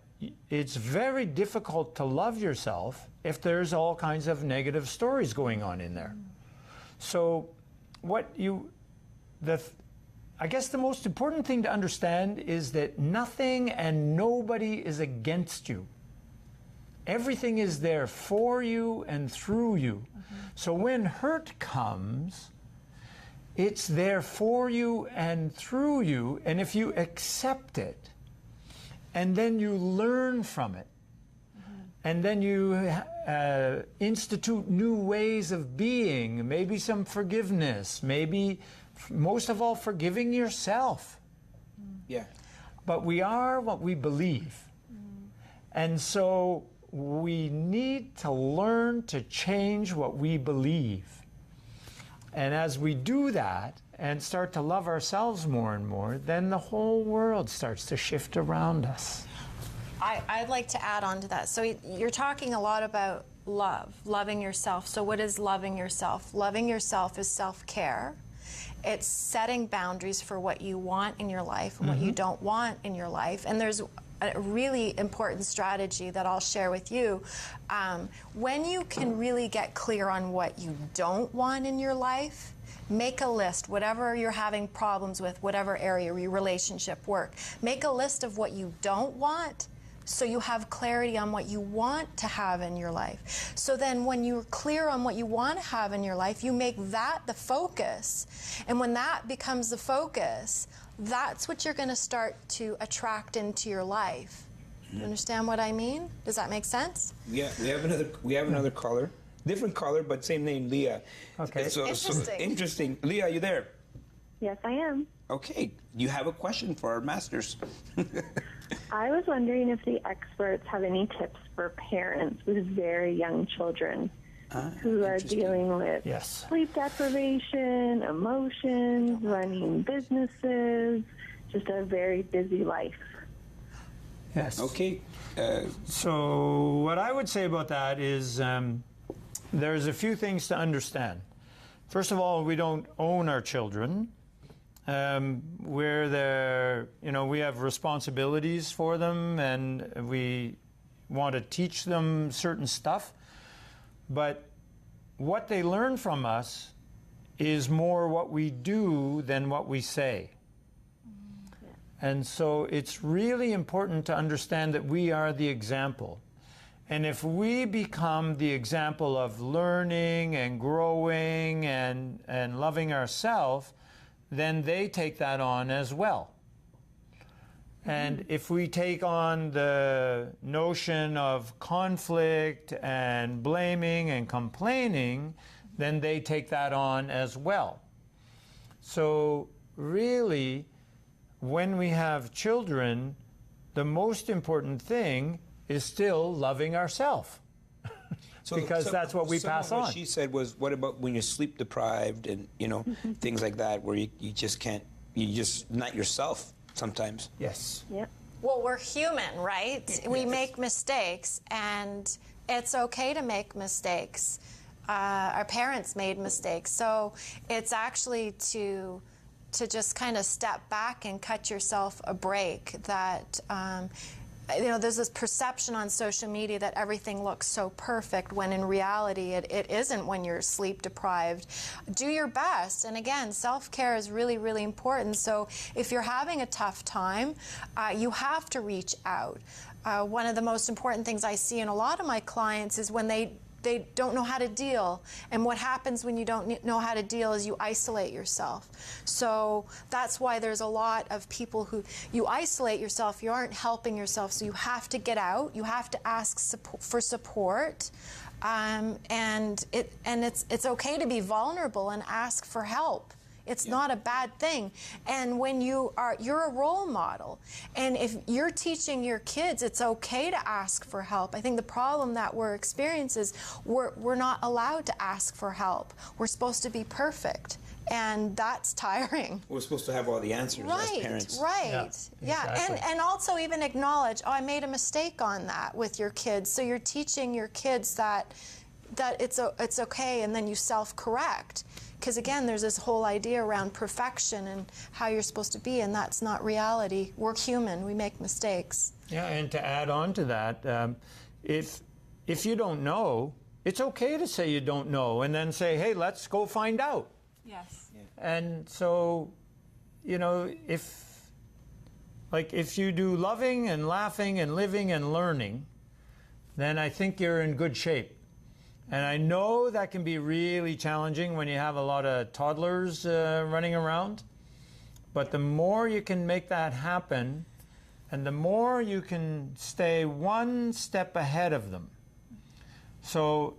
it's very difficult to love yourself if there's all kinds of negative stories going on in there. So I guess the most important thing to understand is that nothing and nobody is against you. Everything is there for you and through you. So when hurt comes, it's there for you and through you, and if you accept it, and then you learn from it, and then you institute new ways of being, maybe some forgiveness, maybe most of all forgiving yourself. Yeah. But we are what we believe. And so we need to learn to change what we believe. And as we do that and start to love ourselves more and more, then the whole world starts to shift around us. I'd like to add on to that. So you're talking a lot about loving yourself. So what is loving yourself? Loving yourself is self-care. It's setting boundaries for what you want in your life and what you don't want in your life. And there's a really important strategy that I'll share with you. When you can really get clear on what you don't want in your life, make a list, whatever you're having problems with, whatever area, your relationship, work. Make a list of what you don't want, so you have clarity on what you want to have in your life. So then when you're clear on what you want to have in your life, you make that the focus. And when that becomes the focus, that's what you're going to start to attract into your life. You understand what I mean? Does that make sense? Yeah, we have another caller. Different caller, but same name, Leah. Okay. So interesting. Leah, are you there? Yes, I am. Okay. You have a question for our masters. I was wondering if the experts have any tips for parents with very young children who are dealing with sleep deprivation, emotions, running businesses, just a very busy life. Yes. Okay. So what I would say about that is there's a few things to understand. First of all, we don't own our children. We're there, you know, we have responsibilities for them, and we want to teach them certain stuff. But what they learn from us is more what we do than what we say. And so it's really important to understand that we are the example. And if we become the example of learning and growing and loving ourselves, then they take that on as well. And if we take on the notion of conflict and blaming and complaining, then they take that on as well. So really, when we have children, the most important thing is still loving ourselves. Because that's what we pass on. What she said was, what about when you're sleep deprived and, you know, things like that, where you just can't, you just not yourself sometimes. Yes. Yep. Well, we're human, right? We make mistakes, and it's okay to make mistakes. Our parents made mistakes, so it's actually to just kind of step back and cut yourself a break. That you know, there's this perception on social media that everything looks so perfect when in reality it isn't when you're sleep deprived. Do your best. And again, self-care is really, really important. So if you're having a tough time, you have to reach out. One of the most important things I see in a lot of my clients is when they don't know how to deal. And what happens when you don't know how to deal is you isolate yourself. So that's why there's a lot of people who, you isolate yourself, you aren't helping yourself, so you have to get out, you have to ask for support. And it's okay to be vulnerable and ask for help. It's not a bad thing. And when you're a role model. And if you're teaching your kids it's okay to ask for help. I think the problem that we're experiencing is we're not allowed to ask for help. We're supposed to be perfect. And that's tiring. We're supposed to have all the answers as parents. Right. Yeah. Exactly. And also even acknowledge, oh, I made a mistake on that with your kids. So you're teaching your kids that it's okay, and then you self-correct. Because again, there's this whole idea around perfection and how you're supposed to be, and that's not reality. We're human. We make mistakes. Yeah, and to add on to that, if you don't know, it's okay to say you don't know, and then say, hey, let's go find out. Yes. Yeah. And so, you know, if you do loving and laughing and living and learning, then I think you're in good shape. And I know that can be really challenging when you have a lot of toddlers running around. But the more you can make that happen, and the more you can stay one step ahead of them. So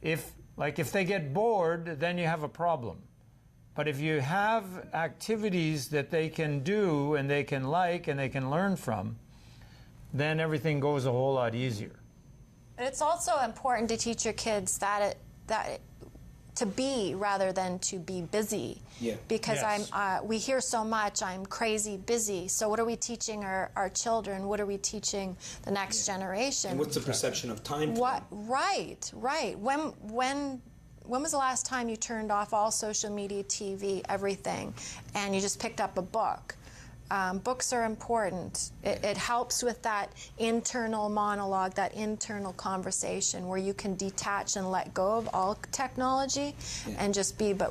if they get bored, then you have a problem. But if you have activities that they can do and they can like and they can learn from, then everything goes a whole lot easier. It's also important to teach your kids to be rather than to be busy. Yeah. Because Yes. we hear so much, I'm crazy busy. So what are we teaching our children? What are we teaching the next generation? And what's the perception of time? Right. When was the last time you turned off all social media, TV, everything, and you just picked up a book? Books are important. It helps with that internal monologue, that internal conversation where you can detach and let go of all technology and just be, but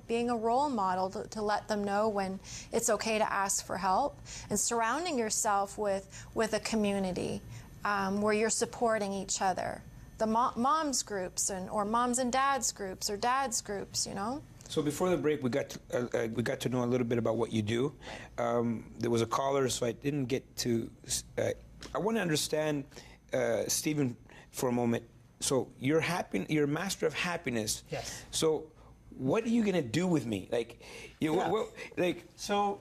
being a role model to let them know when it's okay to ask for help, and surrounding yourself with a community where you're supporting each other. The moms groups or moms and dads groups or dads groups, you know? So before the break, we got to know a little bit about what you do. There was a caller, so I didn't get to. I want to understand, Stephen, for a moment. So you're a master of happiness. Yes. So what are you gonna do with me? So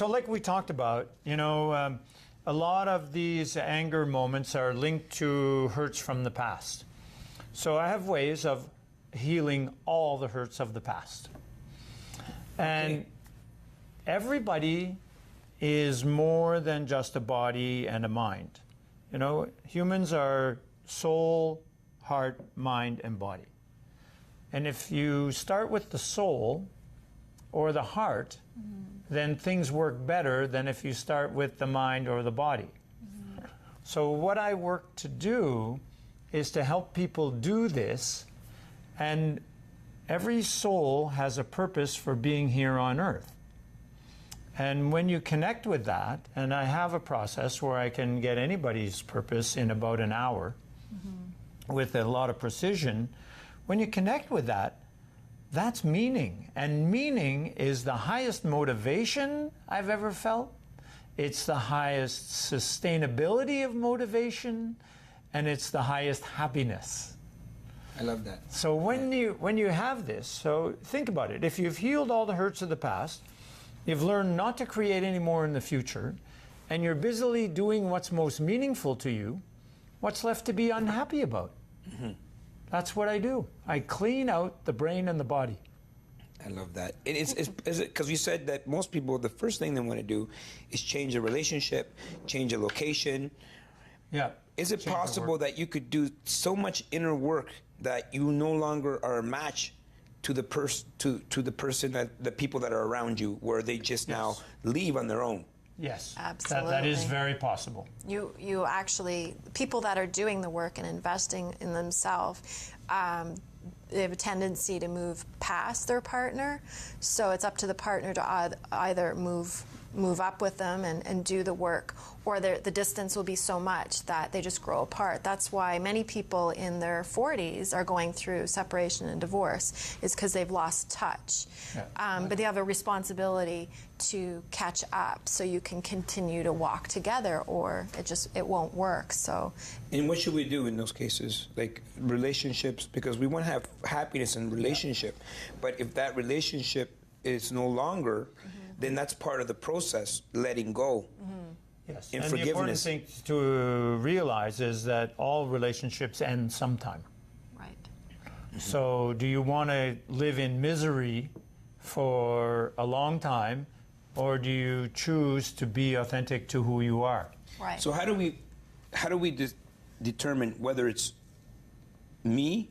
like we talked about, you know, a lot of these anger moments are linked to hurts from the past. So I have ways of healing all the hurts of the past. And everybody is more than just a body and a mind. You know, humans are soul, heart, mind, and body. And if you start with the soul or the heart, then things work better than if you start with the mind or the body. So what I work to do is to help people do this. And every soul has a purpose for being here on earth. And when you connect with that, and I have a process where I can get anybody's purpose in about an hour with a lot of precision, when you connect with that, that's meaning. And meaning is the highest motivation I've ever felt. It's the highest sustainability of motivation, and it's the highest happiness. I love that. So when you have this, so think about it. If you've healed all the hurts of the past, you've learned not to create any more in the future, and you're busily doing what's most meaningful to you, what's left to be unhappy about? That's what I do. I clean out the brain and the body. I love that. Is it because you said that most people, the first thing they want to do is change a relationship, change a location. Yeah. Is it possible that you could do so much inner work that you no longer are a match to the person, the people that are around you, where they just now leave on their own? Yes, Absolutely. That is very possible. You actually, people that are doing the work and investing in themselves, they have a tendency to move past their partner. So it's up to the partner to either move up with them and do the work, or the distance will be so much that they just grow apart. That's why many people in their 40s are going through separation and divorce, is because they've lost touch. Yeah. But they have a responsibility to catch up so you can continue to walk together, or it won't work. So. And what should we do in those cases, like relationships? Because we want to have happiness in relationship, but if that relationship is no longer, then that's part of the process, letting go. Yes, and the important thing to realize is that all relationships end sometime. Right. So do you want to live in misery for a long time, or do you choose to be authentic to who you are? Right. So how do we determine whether it's me,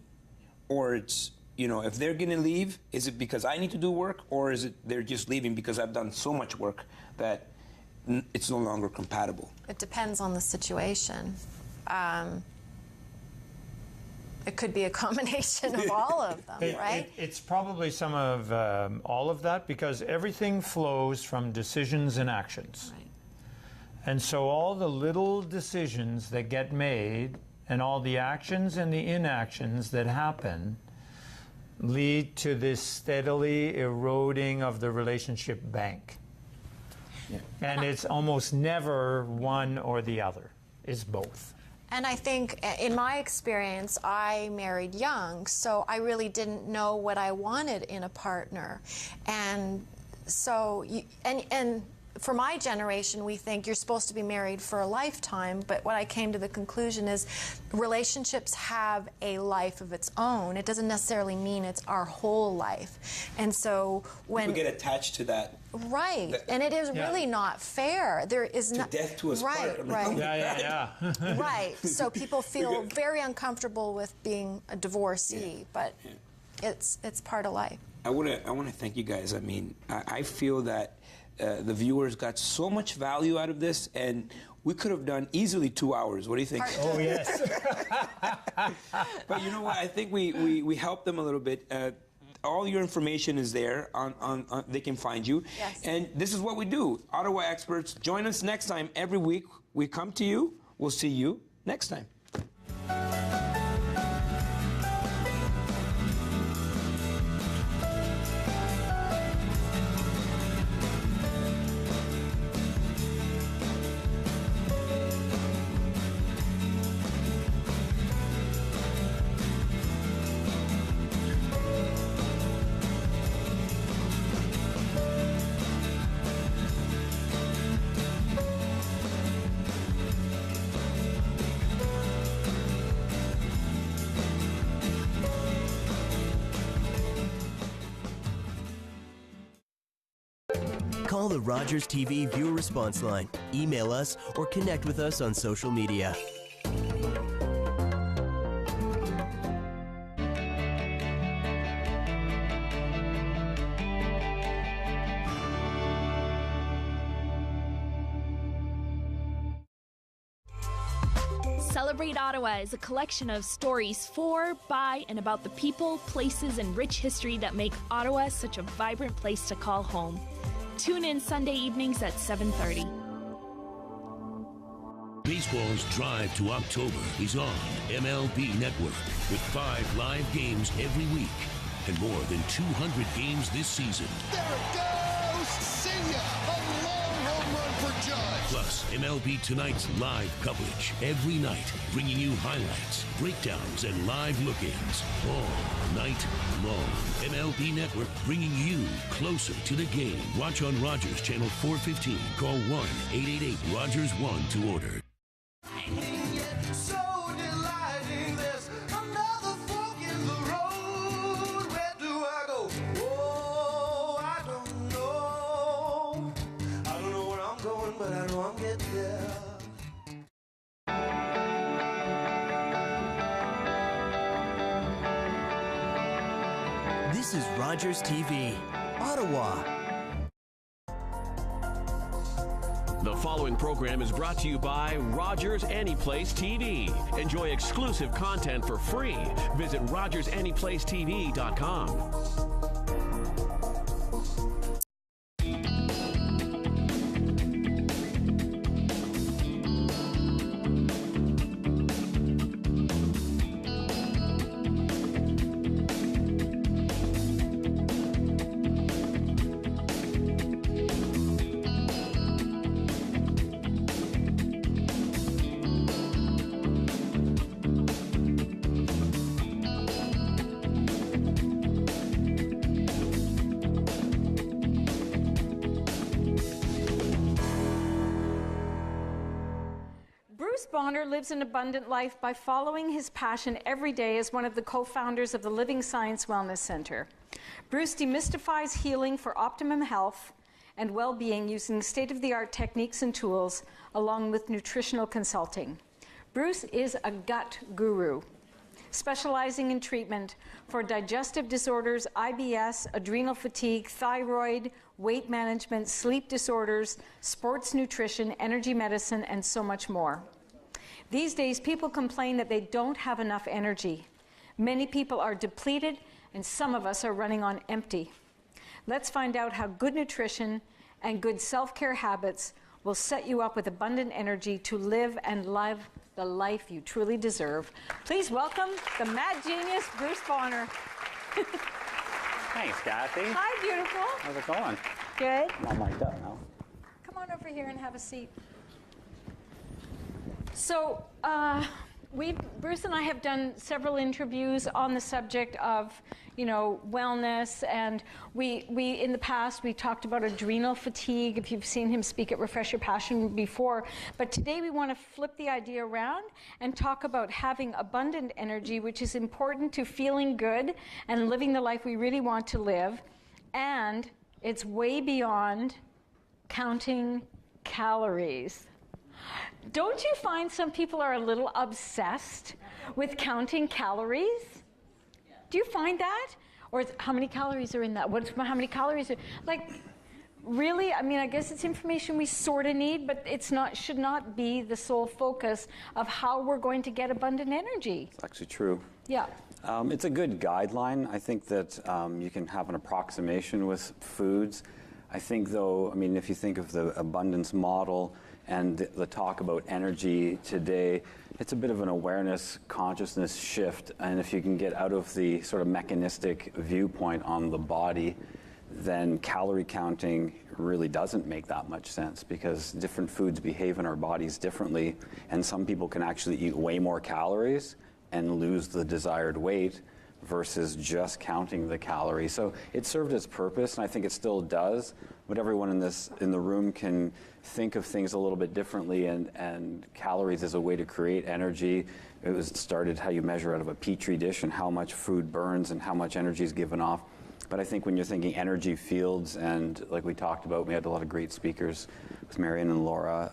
or it's, you know, if they're going to leave, is it because I need to do work, or is it they're just leaving because I've done so much work that it's no longer compatible? It depends on the situation. It could be a combination of all of them, right? It's probably some of all of that, because everything flows from decisions and actions. Right. And so all the little decisions that get made and all the actions and the inactions that happen lead to this steadily eroding of the relationship bank. Yeah. And it's almost never one or the other. It's both. And I think, in my experience, I married young, so I really didn't know what I wanted in a partner. And so, and for my generation, we think you're supposed to be married for a lifetime, but what I came to the conclusion is relationships have a life of its own. It doesn't necessarily mean it's our whole life. And so when people get attached to that. Right, and it is really not fair. There is not death to us part. Right. Yeah. Right. So people feel very uncomfortable with being a divorcee, but it's part of life. I want to thank you guys. I mean, I feel that the viewers got so much value out of this, and we could have done easily 2 hours. What do you think? Oh, yes. But you know what? I think we helped them a little bit. All your information is there. They can find you. Yes. And this is what we do. Ottawa Experts, join us next time. Every week we come to you. We'll see you next time. Call the Rogers TV viewer response line, email us, or connect with us on social media. Celebrate Ottawa is a collection of stories for, by, and about the people, places, and rich history that make Ottawa such a vibrant place to call home. Tune in Sunday evenings at 7:30. Baseball's drive to October is on MLB Network with 5 live games every week and more than 200 games this season. There it goes! See ya! A long home run for Judge! Plus, MLB Tonight's live coverage every night, bringing you highlights, breakdowns, and live look-ins all night long. MLB Network bringing you closer to the game. Watch on Rogers Channel 415. Call 1-888-ROGERS-1 to order. So delighting, there's another fork in the road. Where do I go? Oh, I don't know. I don't know where I'm going, but I know I'm getting there. This is Rogers TV, Ottawa. The following program is brought to you by Rogers Anyplace TV. Enjoy exclusive content for free. Visit RogersAnyplaceTV.com. Bruce Bonner lives an abundant life by following his passion every day as one of the co-founders of the Living Science Wellness Center. Bruce demystifies healing for optimum health and well-being using state-of-the-art techniques and tools, along with nutritional consulting. Bruce is a gut guru, specializing in treatment for digestive disorders, IBS, adrenal fatigue, thyroid, weight management, sleep disorders, sports nutrition, energy medicine, and so much more. These days, people complain that they don't have enough energy. Many people are depleted, and some of us are running on empty. Let's find out how good nutrition and good self-care habits will set you up with abundant energy to live and love the life you truly deserve. Please welcome the mad genius, Bruce Bonner. Thanks, Kathy. Hi, beautiful. How's it going? Good. I'm all mic'd up now. Come on over here and have a seat. So, Bruce and I have done several interviews on the subject of, wellness, and we in the past we talked about adrenal fatigue. If you've seen him speak at Refresh Your Passion before, but today we want to flip the idea around and talk about having abundant energy, which is important to feeling good and living the life we really want to live, and it's way beyond counting calories. Don't you find some people are a little obsessed with counting calories? Do you find that? Or how many calories are in that? How many calories are, really? I mean, I guess it's information we sort of need, but should not be the sole focus of how we're going to get abundant energy. It's actually true. Yeah. It's a good guideline. I think that you can have an approximation with foods. I think, though, if you think of the abundance model and the talk about energy today, it's a bit of an awareness, consciousness shift. And if you can get out of the sort of mechanistic viewpoint on the body, then calorie counting really doesn't make that much sense, because different foods behave in our bodies differently. And some people can actually eat way more calories and lose the desired weight versus just counting the calories. So it served its purpose, and I think it still does. But everyone in the room can think of things a little bit differently, and calories is a way to create energy. It started how you measure out of a petri dish and how much food burns and how much energy is given off. But I think when you're thinking energy fields, and like we talked about, we had a lot of great speakers with Marion and Laura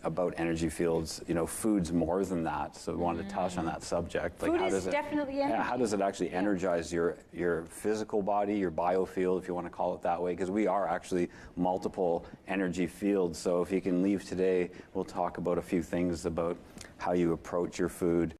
about energy fields. Food's more than that. So we wanted to touch on that subject. Food is definitely energy. Yeah, how does it actually energize your physical body, your biofield, if you want to call it that way? Because we are actually multiple energy fields. So if you can leave today, we'll talk about a few things about how you approach your food